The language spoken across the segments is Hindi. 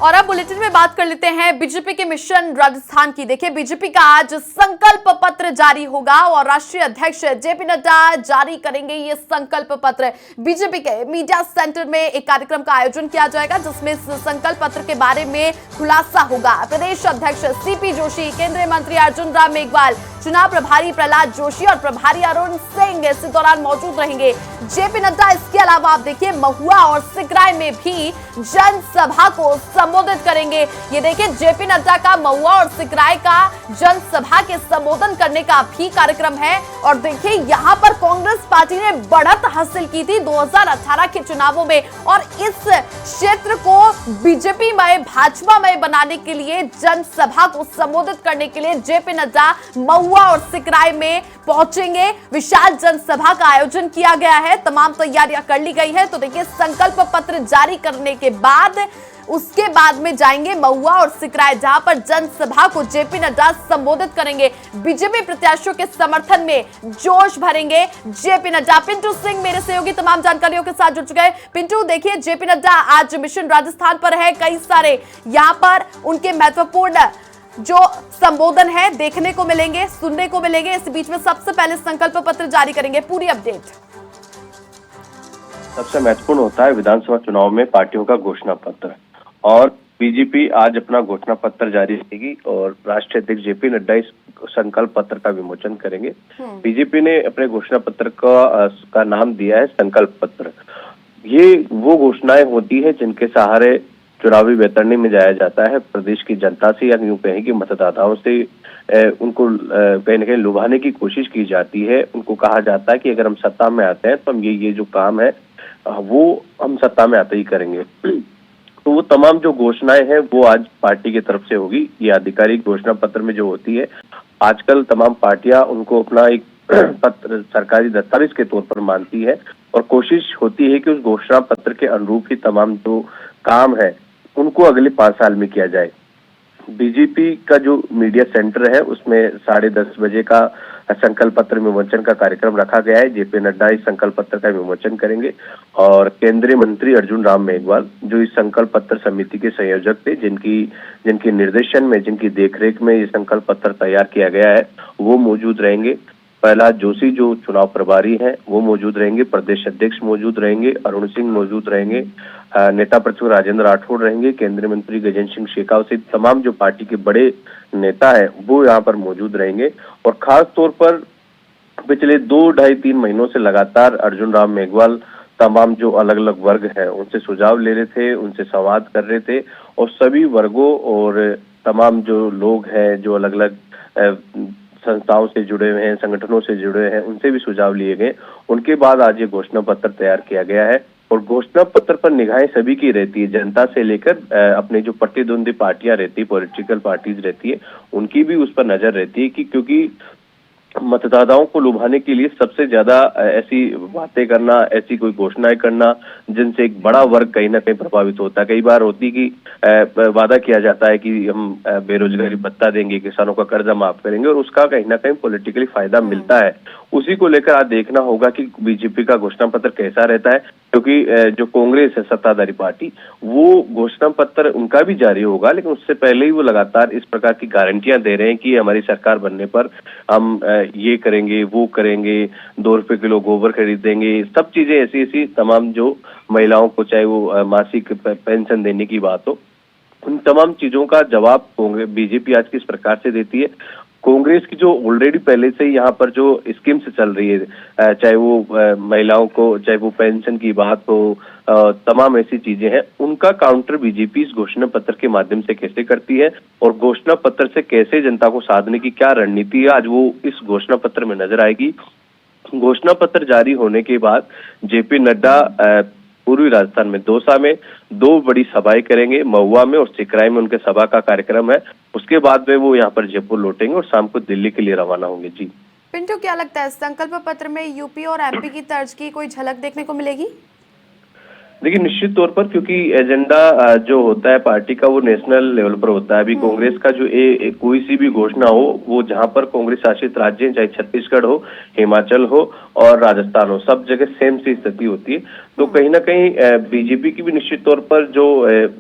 और अब बुलेटिन में बात कर लेते हैं बीजेपी के मिशन राजस्थान की। देखिए, बीजेपी का आज संकल्प पत्र जारी होगा और राष्ट्रीय अध्यक्ष जेपी नड्डा जारी करेंगे ये संकल्प पत्र। बीजेपी के मीडिया सेंटर में एक कार्यक्रम का आयोजन किया जाएगा जिसमें इस संकल्प पत्र के बारे में खुलासा होगा। प्रदेश अध्यक्ष सीपी जोशी, केंद्रीय मंत्री अर्जुन राम मेघवाल, चुनाव प्रभारी प्रहलाद जोशी और प्रभारी अरुण सिंह इस दौरान मौजूद रहेंगे। जेपी नड्डा इसके अलावा आप देखिए महुआ और सिकराय में भी जनसभा को संबोधित करेंगे। ये देखिए, जेपी नड्डा का महुआ और सिकराय का जनसभा के संबोधन करने का भी कार्यक्रम है। और देखिए, यहाँ पर कांग्रेस पार्टी ने बढ़त हासिल की थी 2018 के चुनावों में और इस क्षेत्र को बीजेपी में भाजपा में बनाने के लिए जनसभा को संबोधित करने के लिए जेपी नड्डा महुआ और सिकराय में पहुंचेंगे। विशाल जनसभा का आयोजन किया गया है, तमाम तैयारियां कर ली गई है। तो देखिए, संकल्प पत्र जारी करने के बाद उसके बाद में जाएंगे महुआ और सिकराय, जहां पर जनसभा को जेपी नड्डा संबोधित करेंगे। बीजेपी प्रत्याशियों के समर्थन में जोश भरेंगे जेपी नड्डा। पिंटू सिंह मेरे सहयोगी तमाम जानकारियों के साथ जुड़ चुके हैं। पिंटू, देखिए, जेपी नड्डा आज मिशन राजस्थान पर है, कई सारे यहां पर उनके महत्वपूर्ण जो संबोधन है देखने को मिलेंगे, सुनने को मिलेंगे। इस बीच में सबसे पहले संकल्प पत्र जारी करेंगे, पूरी अपडेट। सबसे महत्वपूर्ण होता है विधानसभा चुनाव में पार्टियों का घोषणा पत्र, और बीजेपी आज अपना घोषणा पत्र जारी करेगी और राष्ट्रीय अध्यक्ष जेपी नड्डा इस संकल्प पत्र का विमोचन करेंगे। बीजेपी ने अपने घोषणा पत्र का नाम दिया है संकल्प पत्र। ये वो घोषणाएं होती है जिनके सहारे चुनावी वैतरणी में जाया जाता है। प्रदेश की जनता से या यूं कहें कि मतदाताओं से उनको कहीं न कहीं लुभाने की कोशिश की जाती है। उनको कहा जाता है कि अगर हम सत्ता में आते हैं तो हम ये जो काम है वो हम सत्ता में आते ही करेंगे। तो वो तमाम जो घोषणाएं हैं वो आज पार्टी की तरफ से होगी। ये आधिकारिक घोषणा पत्र में जो होती है, आजकल तमाम पार्टियां उनको अपना एक पत्र सरकारी दस्तावेज के तौर पर मानती है और कोशिश होती है कि उस घोषणा पत्र के अनुरूप ही तमाम जो काम है उनको अगले 5 साल में किया जाए। बीजेपी का जो मीडिया सेंटर है उसमें 10:30 बजे का संकल्प पत्र विमोचन का कार्यक्रम रखा गया है। जेपी नड्डा इस संकल्प पत्र का विमोचन करेंगे और केंद्रीय मंत्री अर्जुन राम मेघवाल, जो इस संकल्प पत्र समिति के संयोजक थे, जिनके निर्देशन में, जिनकी देखरेख में ये संकल्प पत्र तैयार किया गया है, वो मौजूद रहेंगे। प्रहलाद जोशी जो चुनाव प्रभारी हैं वो मौजूद रहेंगे, प्रदेश अध्यक्ष मौजूद रहेंगे, अरुण सिंह मौजूद रहेंगे, नेता प्रतिपक्ष राजेंद्र राठौड़ रहेंगे, केंद्रीय मंत्री गजेंद्र सिंह शेखावत से तमाम जो पार्टी के बड़े नेता है वो यहाँ पर मौजूद रहेंगे। और खास तौर पर पिछले 2-2.5-3 महीनों से लगातार अर्जुन राम मेघवाल तमाम जो अलग अलग वर्ग है उनसे सुझाव ले रहे थे, उनसे संवाद कर रहे थे और सभी वर्गों और तमाम जो लोग हैं जो अलग अलग संस्थाओं से जुड़े हुए हैं, संगठनों से जुड़े हैं, उनसे भी सुझाव लिए गए। उनके बाद आज ये घोषणा पत्र तैयार किया गया है और घोषणा पत्र पर निगाहें सभी की रहती है, जनता से लेकर अपने जो प्रतिद्वंदी पार्टियां रहती है, पॉलिटिकल पार्टीज रहती है, उनकी भी उस पर नजर रहती है कि क्योंकि मतदाताओं को लुभाने के लिए सबसे ज्यादा ऐसी बातें करना, ऐसी कोई घोषणाएं करना जिनसे एक बड़ा वर्ग कहीं ना कहीं प्रभावित होता है। कई बार होती कि वादा किया जाता है कि हम बेरोजगारी भत्ता देंगे, किसानों का कर्जा माफ करेंगे और उसका कहीं ना कहीं पॉलिटिकली फायदा मिलता है। उसी को लेकर आज देखना होगा कि बीजेपी का घोषणा पत्र कैसा रहता है, क्योंकि जो कांग्रेस है सत्ताधारी पार्टी, वो घोषणा पत्र उनका भी जारी होगा, लेकिन उससे पहले ही वो लगातार इस प्रकार की गारंटियां दे रहे हैं कि हमारी सरकार बनने पर हम ये करेंगे, वो करेंगे, 2 रुपए किलो गोबर खरीदेंगे, सब चीजें ऐसी तमाम जो महिलाओं को चाहे वो मासिक पेंशन देने की बात हो, उन तमाम चीजों का जवाब बीजेपी आज किस प्रकार से देती है। कांग्रेस की जो ऑलरेडी पहले से ही यहाँ पर जो स्कीम्स चल रही है, चाहे वो महिलाओं को, चाहे वो पेंशन की बात हो, तमाम ऐसी चीजें हैं, उनका काउंटर बीजेपी इस घोषणा पत्र के माध्यम से कैसे करती है और घोषणा पत्र से कैसे जनता को साधने की क्या रणनीति है, आज वो इस घोषणा पत्र में नजर आएगी। घोषणा पत्र जारी होने के बाद जेपी नड्डा पूर्वी राजस्थान में दौसा में 2 बड़ी सभाएं करेंगे, महुआ में और सिकराय में उनके सभा का कार्यक्रम है। उसके बाद में वो यहाँ पर जयपुर लौटेंगे और शाम को दिल्ली के लिए रवाना होंगे। जी पिंटू, क्या लगता है संकल्प पत्र में यूपी और एमपी की तर्ज की कोई झलक देखने को मिलेगी? देखिए, निश्चित तौर पर क्योंकि एजेंडा जो होता है पार्टी का वो नेशनल लेवल पर होता है। अभी कांग्रेस का जो कोई सी भी घोषणा हो, वो जहां पर कांग्रेस शासित राज्य हैं, चाहे छत्तीसगढ़ हो, हिमाचल हो और राजस्थान हो, सब जगह सेम सी स्थिति होती है। तो कहीं ना कहीं बीजेपी की भी निश्चित तौर पर जो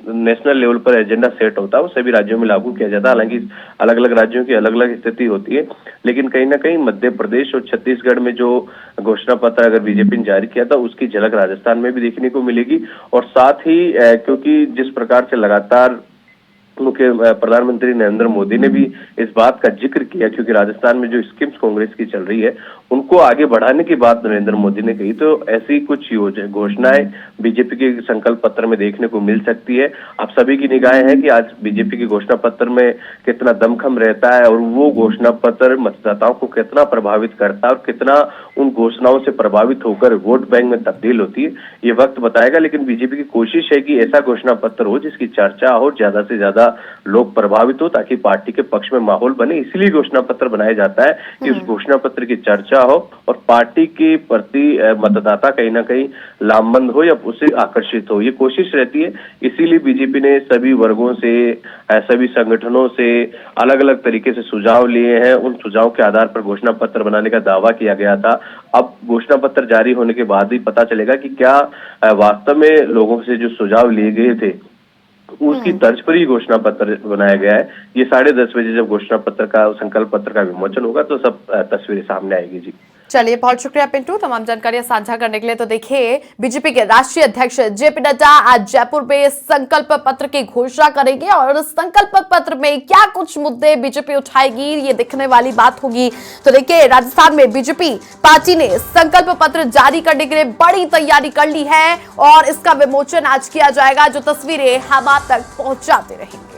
नेशनल लेवल पर एजेंडा सेट होता है वो सभी राज्यों में लागू किया जाता है। हालांकि अलग अलग राज्यों की अलग अलग स्थिति होती है, लेकिन कहीं ना कहीं मध्य प्रदेश और छत्तीसगढ़ में जो घोषणा पत्र अगर बीजेपी ने जारी किया था उसकी झलक राजस्थान में भी देखने को मिलेगी। और साथ ही क्योंकि जिस प्रकार से लगातार प्रधानमंत्री नरेंद्र मोदी ने भी इस बात का जिक्र किया, क्योंकि राजस्थान में जो स्कीम्स कांग्रेस की चल रही है उनको आगे बढ़ाने की बात नरेंद्र मोदी ने कही, तो ऐसी कुछ घोषणाएं बीजेपी के संकल्प पत्र में देखने को मिल सकती है। आप सभी की निगाहें हैं कि आज बीजेपी के घोषणा पत्र में कितना दमखम रहता है और वो घोषणा पत्र मतदाताओं को कितना प्रभावित करता है और कितना उन घोषणाओं से प्रभावित होकर वोट बैंक में तब्दील होती है, ये वक्त बताएगा। लेकिन बीजेपी की कोशिश है कि ऐसा घोषणा पत्र हो जिसकी चर्चा हो, ज्यादा से ज्यादा लोग प्रभावित हो, ताकि पार्टी के पक्ष में माहौल बने। इसीलिए घोषणा पत्र बनाया जाता है कि उस घोषणा पत्र की चर्चा हो और पार्टी के प्रति मतदाता कहीं ना कहीं लामबंद हो या उससे आकर्षित हो, ये कोशिश रहती है। इसीलिए बीजेपी ने सभी वर्गों से, सभी संगठनों से अलग अलग तरीके से सुझाव लिए हैं। उन सुझाव के आधार पर घोषणा पत्र बनाने का दावा किया गया था। अब घोषणा पत्र जारी होने के बाद ही पता चलेगा कि क्या वास्तव में लोगों से जो सुझाव लिए गए थे उसकी तर्ज पर ही घोषणा पत्र बनाया गया है। ये 10:30 बजे जब घोषणा पत्र का, संकल्प पत्र का विमोचन होगा तो सब तस्वीरें सामने आएगी। जी चलिए, बहुत शुक्रिया पिंटू तमाम जानकारियां साझा करने के लिए। तो देखिए, बीजेपी के राष्ट्रीय अध्यक्ष जेपी नड्डा आज जयपुर में संकल्प पत्र की घोषणा करेंगे और संकल्प पत्र में क्या कुछ मुद्दे बीजेपी उठाएगी ये देखने वाली बात होगी। तो देखिए, राजस्थान में बीजेपी पार्टी ने संकल्प पत्र जारी करने के लिए बड़ी तैयारी कर ली है और इसका विमोचन आज किया जाएगा, जो तस्वीरें हम आप तक पहुंचाते रहेंगे।